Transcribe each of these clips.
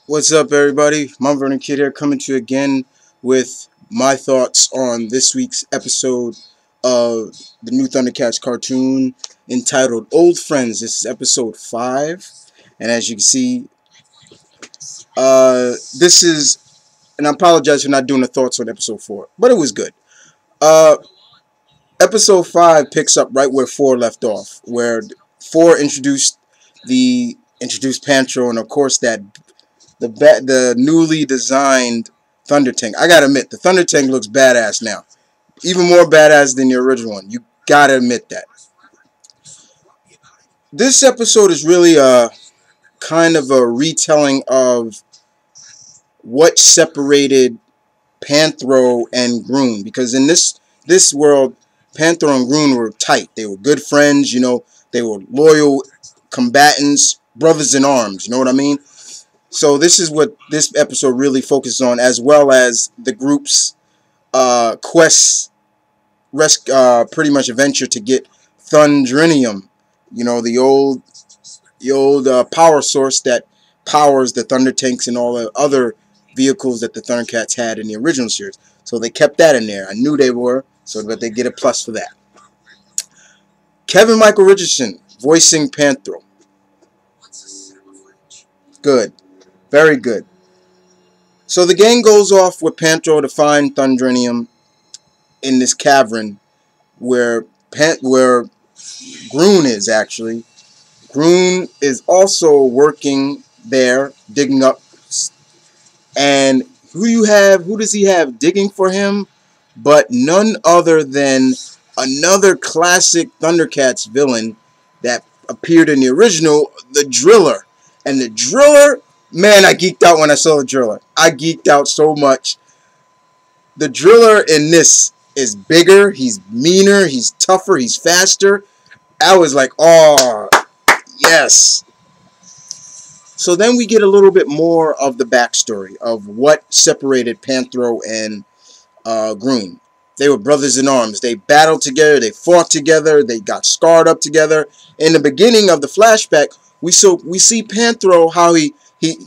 What's up, everybody? M.V.K here, coming to you again with my thoughts on this week's episode of the new ThunderCats cartoon entitled Old Friends. This is episode 5, and as you can see, this is, and I apologize for not doing the thoughts on episode 4, but it was good. Uh, Episode 5 picks up right where 4 left off, where 4 introduced Pantro, and of course the newly designed Thunder Tank. I gotta admit, the Thunder Tank looks badass now. Even more badass than the original one. You gotta admit that. This episode is really a kind of a retelling of what separated Panthro and Groon. Because in this world, Panthro and Groon were tight. They were good friends, they were loyal combatants, brothers in arms, you know what I mean? So this is what this episode really focuses on, as well as the group's quest, pretty much adventure to get Thundrinium, the old power source that powers the Thunder Tanks and all the other vehicles that the Thundercats had in the original series. So they kept that in there. I knew they were, so that they get a plus for that. Kevin Michael Richardson voicing Panthro. Good. Very good. So the gang goes off with Pantro to find Thundrinium in this cavern where Groon is actually. Groon is also working there, digging up. And who does he have digging for him? But none other than another classic Thundercats villain that appeared in the original, the Driller. And the Driller, man, I geeked out when I saw the Driller. I geeked out so much. The Driller in this is bigger, he's meaner, he's tougher, he's faster. I was like, oh, yes. So then we get a little bit more of the backstory of what separated Panthro and Groon. They were brothers in arms. They battled together. They fought together. They got scarred up together. In the beginning of the flashback, we see Panthro, how he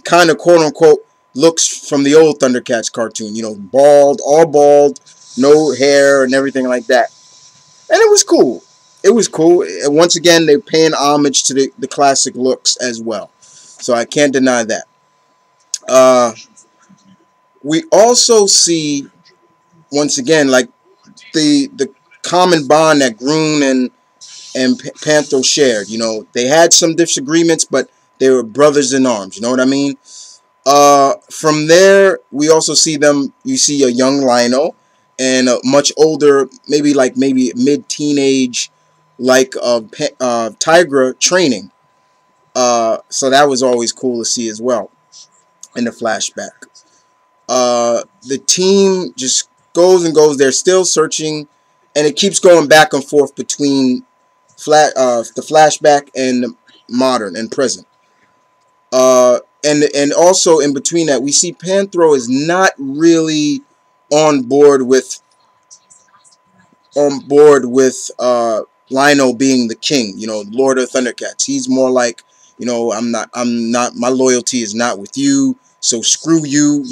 kind of quote unquote looks from the old Thundercats cartoon. Bald, all bald, no hair and everything like that. And it was cool. It was cool. And once again, they're paying homage to the classic looks as well. So I can't deny that. We also see, once again, like the common bond that Groon and Panther shared. They had some disagreements, but they were brothers in arms. You know what I mean? From there, we also see them. You see a young Lino and a much older, maybe mid-teenage, Tigra training. So that was always cool to see as well in the flashback. The team just goes and goes. They're still searching, and it keeps going back and forth between the flashback and the modern and present. And also in between that, we see Panthro is not really on board with Lino being the king, Lord of Thundercats. He's more like, I'm not, my loyalty is not with you, so screw you,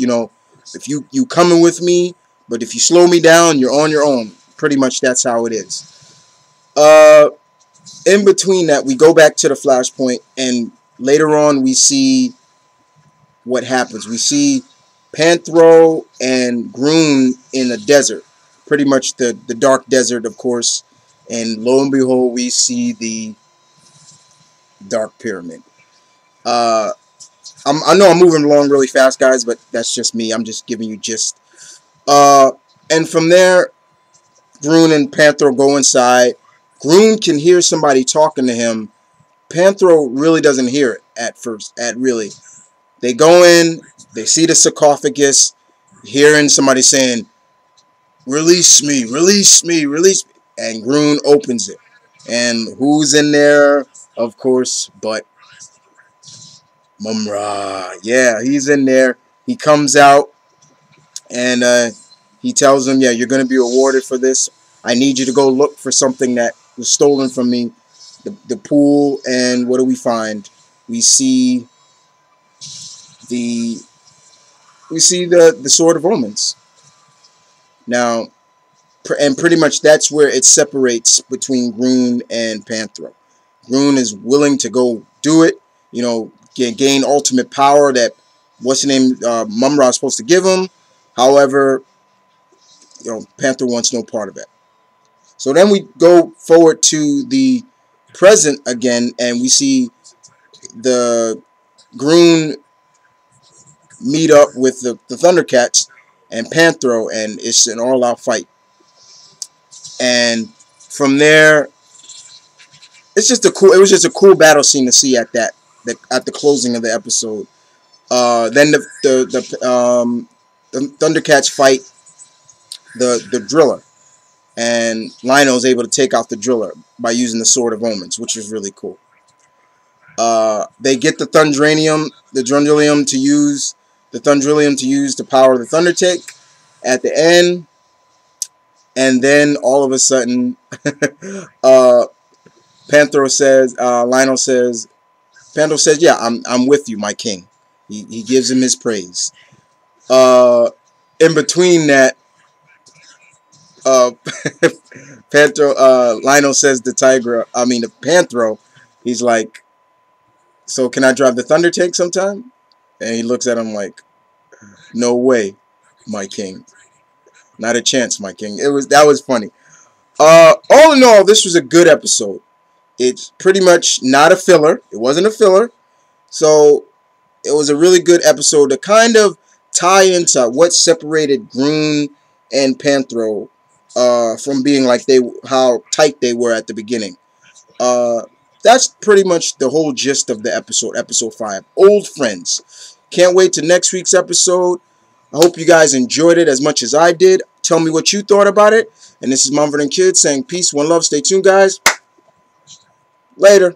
if you coming with me, but if you slow me down, you're on your own. Pretty much that's how it is. In between that, we go back to the flashpoint, and later on we see what happens. We see Panthro and Groon in the desert. Pretty much the dark desert, of course. And lo and behold, we see the Dark Pyramid. I know I'm moving along really fast, guys, but that's just me. I'm just giving you gist. And from there, Groon and Panthro go inside. Groon can hear somebody talking to him. Panthro really doesn't hear it at first. They go in, they see the sarcophagus, hearing somebody saying, "Release me, release me, release me." And Groon opens it. And who's in there, of course, but Mumra. Yeah, he's in there. He comes out, and he tells him, yeah, you're going to be rewarded for this. I need you to go look for something that was stolen from me. The pool, and what do we find? We see the we see the Sword of Omens. Now, and pretty much that's where it separates between Groon and Panthro. Groon is willing to go do it, you know, gain ultimate power that what's the name Mumra is supposed to give him. However, you know, Panther wants no part of it. So then we go forward to the present again, and we see the Groon meet up with the ThunderCats and Panthro, and it's an all-out fight. And from there, it's just a cool. It was just a cool battle scene to see at at the closing of the episode. Then the ThunderCats fight the Driller, and Lionel's able to take out the Driller by using the Sword of Omens, which is really cool. They get the Thundrilium to use to power the Thundertake at the end, and then all of a sudden, Panther says, Lionel says, Panther says, "Yeah, I'm with you, my king." He gives him his praise. In between that, Panther, Lionel says to Panthro, he's like, "So can I drive the Thundertake sometime?" And he looks at him like, "No way, my king. Not a chance, my king." That was funny. All in all, this was a good episode. It's pretty much not a filler. It wasn't a filler. So it was a really good episode to kind of tie into what separated Groon and Panthro from being like how tight they were at the beginning. That's pretty much the whole gist of the episode 5. Old friends. Can't wait to next week's episode. I hope you guys enjoyed it as much as I did. Tell me what you thought about it. And this is M.V.K saying peace, one love. Stay tuned, guys. Later.